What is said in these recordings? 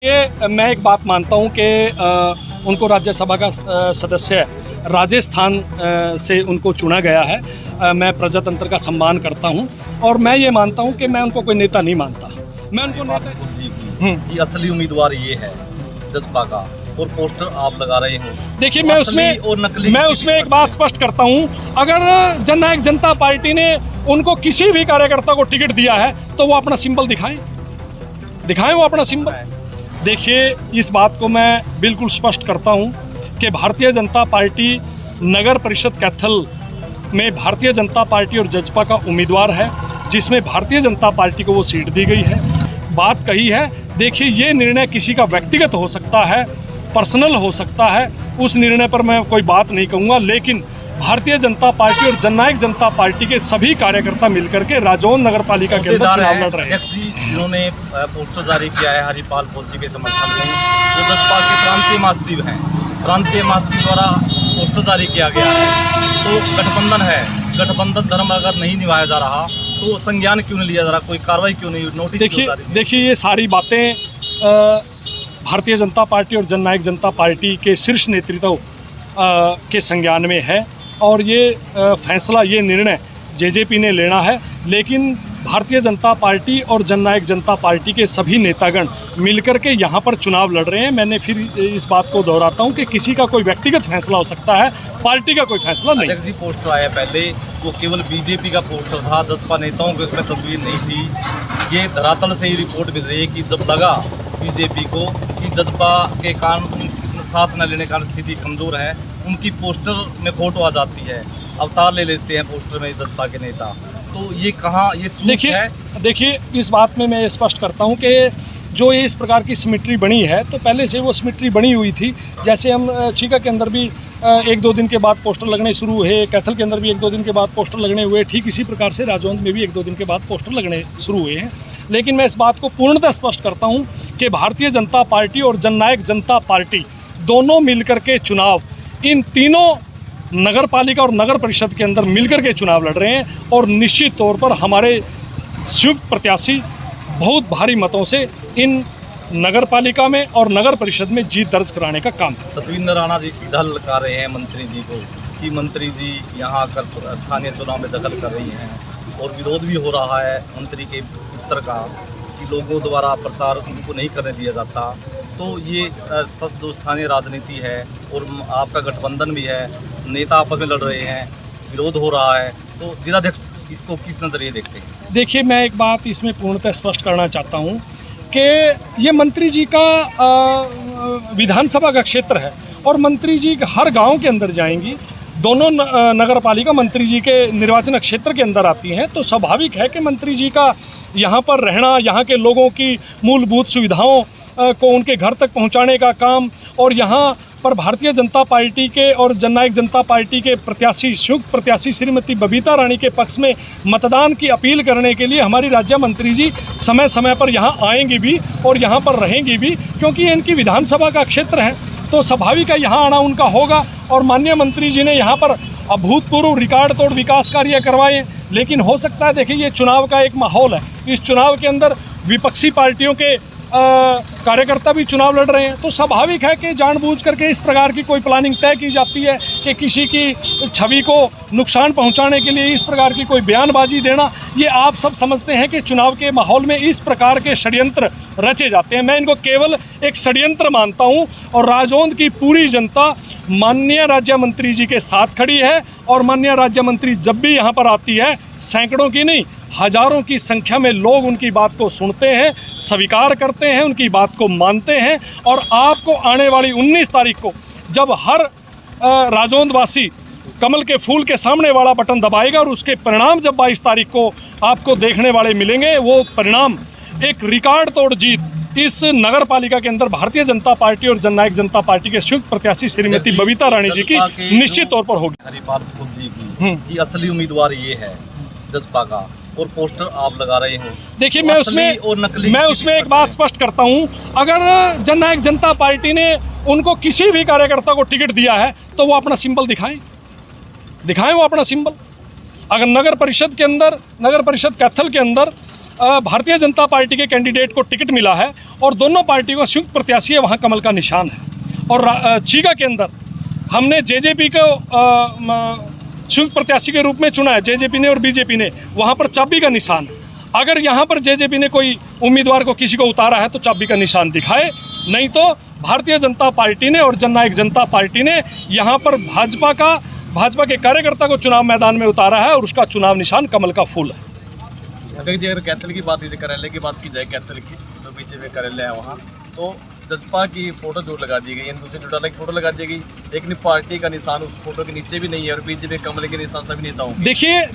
ये मैं एक बात मानता हूँ कि उनको राज्यसभा का सदस्य राजस्थान से उनको चुना गया है। मैं प्रजातंत्र का सम्मान करता हूँ और मैं ये मानता हूँ कि मैं उनको कोई नेता नहीं मानता। मैं उनको नेता कि असली उम्मीदवार ये है जसपा का और पोस्टर आप लगा रहे हो। देखिए मैं उसमें एक बात स्पष्ट करता हूँ, अगर जननायक जनता पार्टी ने उनको किसी भी कार्यकर्ता को टिकट दिया है तो वो अपना सिंबल दिखाएं वो अपना सिंबल। देखिए इस बात को मैं बिल्कुल स्पष्ट करता हूँ कि भारतीय जनता पार्टी नगर परिषद कैथल में भारतीय जनता पार्टी और जसपा का उम्मीदवार है, जिसमें भारतीय जनता पार्टी को वो सीट दी गई है। बात कही है, देखिए ये निर्णय किसी का व्यक्तिगत हो सकता है, पर्सनल हो सकता है, उस निर्णय पर मैं कोई बात नहीं कहूँगा, लेकिन भारतीय जनता पार्टी और जननायक जनता पार्टी के सभी कार्यकर्ता मिलकर के राजौंद नगर पालिका के अंदर चुनाव लड़ रहे हैं। जिन्होंने पोस्टर जारी किया है हरिपाल फौजी के समर्थन में, वो जसपा के प्रांतीय महासचिव हैं। प्रांतीय महासचिव द्वारा पोस्टर जारी किया गया है, तो गठबंधन है, गठबंधन धर्म अगर नहीं निभाया जा रहा तो संज्ञान क्यों नहीं लिया जा रहा, कोई कार्रवाई क्यों नहीं, नोटिस? देखिए ये सारी बातें भारतीय जनता पार्टी और जननायक जनता पार्टी के शीर्ष नेतृत्व के संज्ञान में है और ये फैसला, ये निर्णय जेजेपी ने लेना है, लेकिन भारतीय जनता पार्टी और जननायक जनता पार्टी के सभी नेतागण मिलकर के यहाँ पर चुनाव लड़ रहे हैं। मैंने फिर इस बात को दोहराता हूँ कि किसी का कोई व्यक्तिगत फैसला हो सकता है, पार्टी का कोई फैसला नहीं। अध्यक्ष जी पोस्टर आया पहले वो केवल बीजेपी का पोस्टर था, जसपा नेताओं की उसमें तस्वीर नहीं थी। ये धरातल से ही रिपोर्ट मिल रही है कि जब लगा बीजेपी को कि जसपा के कारण साथ न लेने का स्थिति कमज़ोर है, उनकी पोस्टर में फोटो आ जाती है, अवतार ले लेते हैं पोस्टर में जसपा के नेता। तो ये कहाँ ये चूक है? देखिए इस बात में मैं स्पष्ट करता हूँ कि जो ये इस प्रकार की सिमिट्री बनी है, तो पहले से वो सिमिट्री बनी हुई थी। जैसे हम चीका के अंदर भी 1-2 दिन के बाद पोस्टर लगने शुरू हुए, कैथल के अंदर भी 1-2 दिन के बाद पोस्टर लगने हुए, ठीक इसी प्रकार से राजौंद में भी 1-2 दिन के बाद पोस्टर लगने शुरू हुए हैं। लेकिन मैं इस बात को पूर्णतः स्पष्ट करता हूँ कि भारतीय जनता पार्टी और जननायक जनता पार्टी दोनों मिलकर के चुनाव, इन तीनों नगर पालिका और नगर परिषद के अंदर मिलकर के चुनाव लड़ रहे हैं और निश्चित तौर पर हमारे संयुक्त प्रत्याशी बहुत भारी मतों से इन नगर पालिका में और नगर परिषद में जीत दर्ज कराने का काम है। सतविंदर राणा जी सीधा ललकार रहे हैं मंत्री जी को कि मंत्री जी यहाँ आकर स्थानीय चुनाव में दखल कर रही हैं और विरोध भी हो रहा है मंत्री के उत्तर का कि लोगों द्वारा प्रचार उनको नहीं करने दिया जाता। तो ये सब जो स्थानीय राजनीति है और आपका गठबंधन भी है, नेता आपस में लड़ रहे हैं, विरोध हो रहा है, तो जिलाध्यक्ष इसको किस नज़रिए देखते हैं? देखिए मैं एक बात इसमें पूर्णतः स्पष्ट करना चाहता हूँ कि ये मंत्री जी का विधानसभा का क्षेत्र है और मंत्री जी हर गांव के अंदर जाएंगी। दोनों नगर पालिका मंत्री जी के निर्वाचन क्षेत्र के अंदर आती हैं, तो स्वाभाविक है कि मंत्री जी का यहाँ पर रहना, यहाँ के लोगों की मूलभूत सुविधाओं को उनके घर तक पहुँचाने का काम, और यहाँ पर भारतीय जनता पार्टी के और जननायक जनता पार्टी के प्रत्याशी, संयुक्त प्रत्याशी श्रीमती बबीता रानी के पक्ष में मतदान की अपील करने के लिए हमारी राज्य मंत्री जी समय समय पर यहाँ आएंगी भी और यहाँ पर रहेंगी भी, क्योंकि इनकी विधानसभा का क्षेत्र है, तो स्वाभाविक है यहाँ आना उनका होगा। और माननीय मंत्री जी ने यहाँ पर अभूतपूर्व रिकॉर्ड तोड़ विकास कार्य करवाए। लेकिन हो सकता है, देखिए ये चुनाव का एक माहौल है, इस चुनाव के अंदर विपक्षी पार्टियों के कार्यकर्ता भी चुनाव लड़ रहे हैं, तो स्वाभाविक है कि जानबूझ करके इस प्रकार की कोई प्लानिंग तय की जाती है कि किसी की छवि को नुकसान पहुंचाने के लिए इस प्रकार की कोई बयानबाजी देना, ये आप सब समझते हैं कि चुनाव के माहौल में इस प्रकार के षड्यंत्र रचे जाते हैं। मैं इनको केवल एक षड्यंत्र मानता हूं और राजौंद की पूरी जनता माननीय राज्य मंत्री जी के साथ खड़ी है और माननीय राज्य मंत्री जब भी यहाँ पर आती है, सैकड़ों की नहीं हजारों की संख्या में लोग उनकी बात को सुनते हैं, स्वीकार करते हैं, उनकी बात को मानते हैं। और आपको आने वाली 19 तारीख को जब हर राजौंदवासी कमल के फूल के सामने वाला बटन दबाएगा और उसके परिणाम जब 22 तारीख को आपको देखने वाले मिलेंगे, वो परिणाम एक रिकॉर्ड तोड़ जीत इस नगर पालिका के अंदर भारतीय जनता पार्टी और जननायक जनता पार्टी के संयुक्त प्रत्याशी श्रीमती बबीता रानी जी की निश्चित तौर पर होगी। हरिपाल फौजी की असली उम्मीदवार ये है जसपा का और पोस्टर आप लगा रहे हो। देखिए मैं उसमें एक बात स्पष्ट करता हूं, अगर जननायक जनता पार्टी ने उनको किसी भी कार्यकर्ता को टिकट दिया है तो वो अपना सिंबल दिखाएं वो अपना सिंबल। अगर नगर परिषद के अंदर, नगर परिषद कैथल के अंदर भारतीय जनता पार्टी के कैंडिडेट को टिकट मिला है और दोनों पार्टियों का संयुक्त प्रत्याशी है, वहाँ कमल का निशान है। और चीगा के अंदर हमने जेजेपी को संयुक्त प्रत्याशी के रूप में चुना है, जेजेपी ने और बीजेपी ने, वहाँ पर चाबी का निशान है। अगर यहाँ पर जेजेपी ने कोई उम्मीदवार को किसी को उतारा है तो चाबी का निशान दिखाए, नहीं तो भारतीय जनता पार्टी ने और जननायक जनता पार्टी ने यहाँ पर भाजपा के कार्यकर्ता को चुनाव मैदान में उतारा है और उसका चुनाव निशान कमल का फूल है। अगर कैथल की बात कार्यालय की बात की जाए, कैथल की जो बीजेपी कार्यालय है वहाँ तो जसपा की फोटो जो लगा दी गई, दूसरे चौटाला की फोटो लगा दी गई, लेकिन पार्टी का निशान उस फोटो के नीचे भी नहीं है और बीजेपी कमल के निशान सभी नेताओं।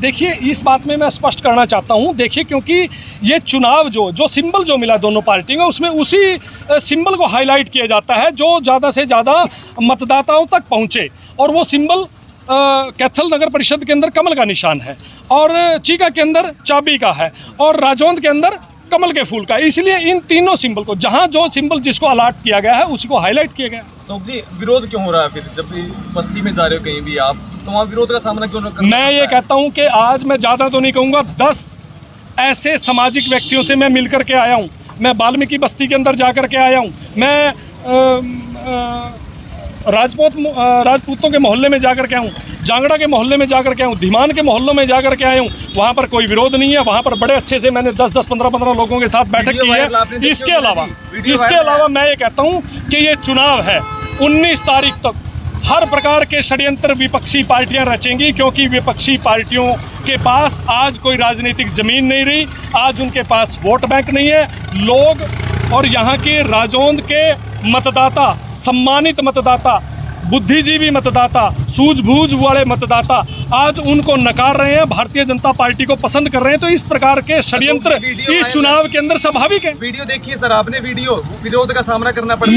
देखिए इस बात में मैं स्पष्ट करना चाहता हूँ, देखिए क्योंकि ये चुनाव जो सिंबल जो मिला दोनों पार्टी को, उसमें उसी सिंबल को हाईलाइट किया जाता है जो ज़्यादा से ज़्यादा मतदाताओं तक पहुँचे, और वो सिंबल कैथल नगर परिषद के अंदर कमल का निशान है और चीका के अंदर चाबी का है और राजौंद के अंदर कमल के फूल का। इसलिए इन तीनों सिंबल को, जहां जो सिंबल जिसको अलॉट किया गया है उसी को हाईलाइट किया गया। अशोक जी, विरोध क्यों हो रहा है फिर? जब भी बस्ती में जा रहे हो कहीं भी आप, तो वहाँ विरोध का सामना क्यों करना? मैं ये कहता हूँ कि आज मैं ज़्यादा तो नहीं कहूँगा, 10 ऐसे सामाजिक व्यक्तियों से मैं मिल करके आया हूँ। मैं वाल्मीकि बस्ती के अंदर जा करके आया हूँ, मैं राजपूतों के मोहल्ले में जाकर के आया हूँ, जांगड़ा के मोहल्ले में जाकर के आया हूँ, धीमान के मोहल्लों में जाकर के आया हूँ। वहाँ पर कोई विरोध नहीं है, वहाँ पर बड़े अच्छे से मैंने 10-10, 15-15 लोगों के साथ बैठक की है। इसके अलावा मैं ये कहता हूँ कि ये चुनाव है, 19 तारीख तक हर प्रकार के षड्यंत्र विपक्षी पार्टियां रचेंगी, क्योंकि विपक्षी पार्टियों के पास आज कोई राजनीतिक जमीन नहीं रही, आज उनके पास वोट बैंक नहीं है। लोग और यहाँ के राजौंद के मतदाता, सम्मानित मतदाता, बुद्धिजीवी मतदाता, सूझबूझ वाले मतदाता आज उनको नकार रहे हैं, भारतीय जनता पार्टी को पसंद कर रहे हैं। तो इस प्रकार के षड्यंत्र इस चुनाव के अंदर स्वाभाविक है। वीडियो देखिए सर, आपने विरोध का सामना करना पड़ा।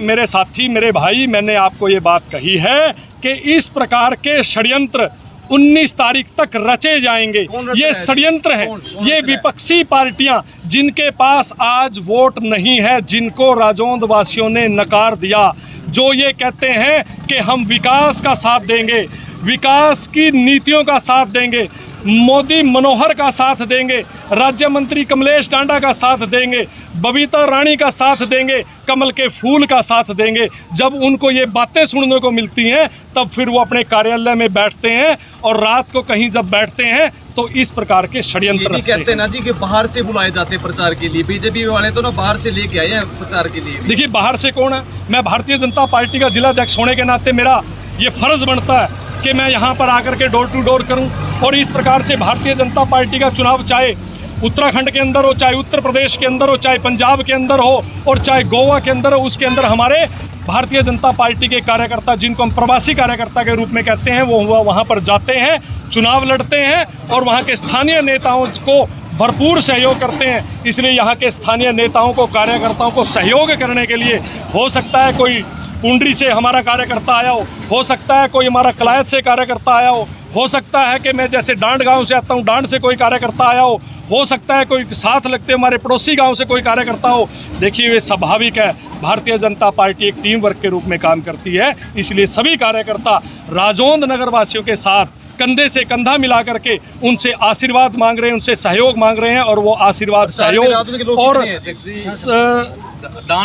मेरे साथी, मेरे भाई, मैंने आपको ये बात कही है कि इस प्रकार के षड्यंत्र 19 तारीख तक रचे जाएंगे। ये षड्यंत्र है, ये विपक्षी पार्टियां जिनके पास आज वोट नहीं है, जिनको राजौंद वासियों ने नकार दिया, जो ये कहते हैं कि हम विकास का साथ देंगे, विकास की नीतियों का साथ देंगे, मोदी मनोहर का साथ देंगे, राज्य मंत्री कमलेश टांडा का साथ देंगे, बबीता रानी का साथ देंगे, कमल के फूल का साथ देंगे। जब उनको ये बातें सुनने को मिलती हैं तब फिर वो अपने कार्यालय में बैठते हैं और रात को कहीं जब बैठते हैं तो इस प्रकार के षड्यंत्र कहते हैं ना जी कि बाहर से बुलाए जाते हैं प्रचार के लिए। बीजेपी वाले तो ना बाहर से लेके आए हैं प्रचार के लिए। देखिए बाहर से कौन है, मैं भारतीय जनता पार्टी का जिला अध्यक्ष होने के नाते मेरा ये फर्ज बनता है कि मैं यहाँ पर आकर के डोर टू डोर करूँ और इस प्रकार से भारतीय जनता पार्टी का चुनाव चाहे उत्तराखंड के अंदर हो, चाहे उत्तर प्रदेश के अंदर हो, चाहे पंजाब के अंदर हो और चाहे गोवा के अंदर हो, उसके अंदर हमारे भारतीय जनता पार्टी के कार्यकर्ता, जिनको हम प्रवासी कार्यकर्ता के रूप में कहते हैं, वो वहाँ पर जाते हैं, चुनाव लड़ते हैं और वहाँ के स्थानीय नेताओं को भरपूर सहयोग करते हैं। इसलिए यहाँ के स्थानीय नेताओं को, कार्यकर्ताओं को सहयोग करने के लिए हो सकता है कोई पुंडरी से हमारा कार्यकर्ता आया हो सकता है कोई हमारा कलायत से कार्यकर्ता आया हो सकता है कि मैं जैसे डांड गांव से आता हूँ, डांड से कोई कार्यकर्ता आया हो सकता है कोई साथ लगते हमारे पड़ोसी गांव से कोई कार्यकर्ता हो। देखिए ये स्वाभाविक है, भारतीय जनता पार्टी एक टीम वर्क के रूप में काम करती है, इसलिए सभी कार्यकर्ता राजौंद नगरवासियों के साथ कंधे से कंधा मिला करके उनसे आशीर्वाद मांग रहे हैं, उनसे सहयोग मांग रहे हैं और वो आशीर्वाद, सहयोग और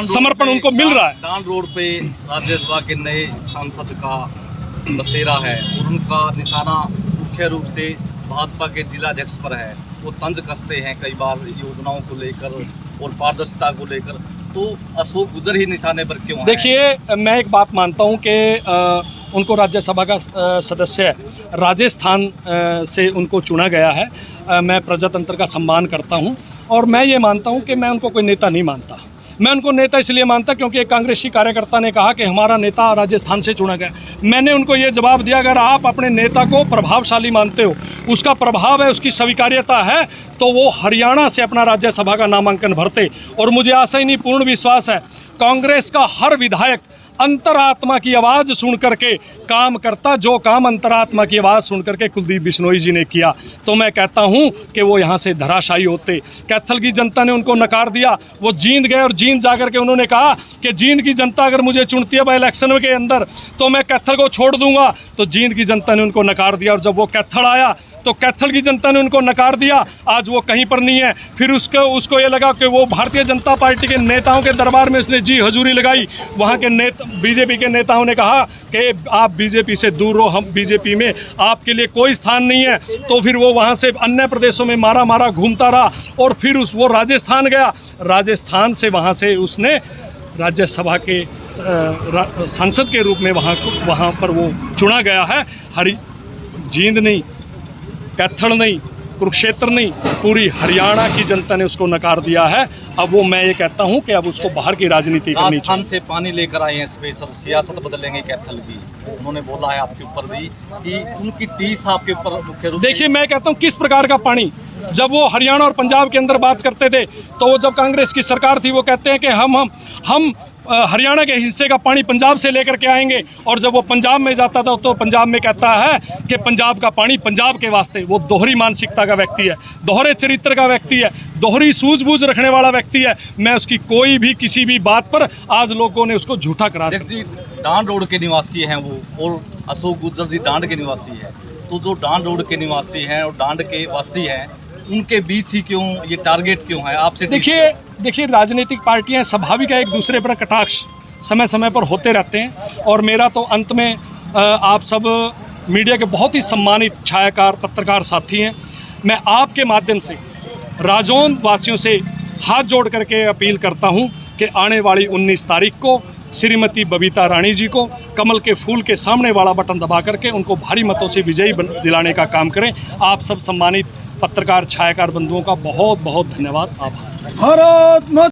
समर्पण उनको मिल रहा है। डांड रोड पे राज्यसभा के नए सांसद का बसेरा है और उनका निशाना मुख्य रूप से भाजपा के जिला अध्यक्ष पर है। वो तंज कसते हैं कई बार योजनाओं को लेकर और पारदर्शिता को लेकर, तो अशोक गुजर ही निशाने पर क्यों? देखिए मैं एक बात मानता हूँ कि उनको राज्यसभा का सदस्य राजस्थान से उनको चुना गया है। मैं प्रजातंत्र का सम्मान करता हूँ और मैं ये मानता हूँ कि मैं उनको कोई नेता नहीं मानता। मैं उनको नेता इसलिए मानता क्योंकि एक कांग्रेसी कार्यकर्ता ने कहा कि हमारा नेता राजस्थान से चुना गया। मैंने उनको ये जवाब दिया, अगर आप अपने नेता को प्रभावशाली मानते हो, उसका प्रभाव है, उसकी स्वीकार्यता है, तो वो हरियाणा से अपना राज्यसभा का नामांकन भरते। और मुझे आशा ही नहीं, पूर्ण विश्वास है, कांग्रेस का हर विधायक अंतरात्मा की आवाज़ सुन करके काम करता, जो काम अंतरात्मा की आवाज़ सुन करके कुलदीप बिश्नोई जी ने किया, तो मैं कहता हूं कि वो यहां से धराशायी होते। कैथल की जनता ने उनको नकार दिया, वो जींद गए और जींद जाकर के उन्होंने कहा कि जींद की जनता अगर मुझे चुनती है बाई इलेक्शन के अंदर तो मैं कैथल को छोड़ दूंगा। तो जींद की जनता ने उनको नकार दिया, और जब वो कैथल आया तो कैथल की जनता ने उनको नकार दिया। आज वो कहीं पर नहीं है। फिर उसको ये लगा कि वो भारतीय जनता पार्टी के नेताओं के दरबार में उसने जी हजूरी लगाई। वहाँ के बीजेपी के नेताओं ने कहा कि आप बीजेपी से दूर रहो, हम बीजेपी में आपके लिए कोई स्थान नहीं है। तो फिर वो वहाँ से अन्य प्रदेशों में मारा घूमता रहा, और फिर वो राजस्थान गया। राजस्थान से वहाँ से उसने राज्यसभा के सांसद के रूप में वहाँ पर वो चुना गया है। जींद नहीं, कैथल नहीं, कुरुक्षेत्र नहीं, पूरी हरियाणा की जनता ने उसको नकार दिया है। अब वो मैं ये कहता हूँ कि अब उसको बाहर की राजनीति करनी चाहिए। राजस्थान से पानी लेकर आए हैं स्पेशल, सियासत बदलेंगे कैथल की, उन्होंने बोला है आपके ऊपर भी कि उनकी टीस आपके ऊपर मुख्य रूप। देखिए, मैं कहता हूँ किस प्रकार का पानी, जब वो हरियाणा और पंजाब के अंदर बात करते थे तो वो जब कांग्रेस की सरकार थी वो कहते हैं कि हम हरियाणा के हिस्से का पानी पंजाब से लेकर के आएंगे, और जब वो पंजाब में जाता था तो पंजाब में कहता है कि पंजाब का पानी पंजाब के वास्ते। वो दोहरी मानसिकता का व्यक्ति है, दोहरे चरित्र का व्यक्ति है, दोहरी सूझबूझ रखने वाला व्यक्ति है। मैं उसकी कोई भी किसी भी बात पर आज लोगों ने उसको झूठा करा दिया। जी, डांड रोड के निवासी हैं वो, और अशोक गुर्जर जी डांड के निवासी हैं। तो जो डांड रोड के निवासी हैं और डांड के वासी हैं, उनके बीच ही क्यों ये टारगेट क्यों है आपसे? देखिए राजनीतिक पार्टियां स्वाभाविक है, एक दूसरे पर कटाक्ष समय समय पर होते रहते हैं। और मेरा तो अंत में आप सब मीडिया के बहुत ही सम्मानित छायाकार पत्रकार साथी हैं, मैं आपके माध्यम से राजौंद वासियों से हाथ जोड़ करके अपील करता हूं कि आने वाली 19 तारीख को श्रीमती बबीता रानी जी को कमल के फूल के सामने वाला बटन दबा करके उनको भारी मतों से विजयी दिलाने का काम करें। आप सब सम्मानित पत्रकार छायाकार बंधुओं का बहुत बहुत धन्यवाद, आभार।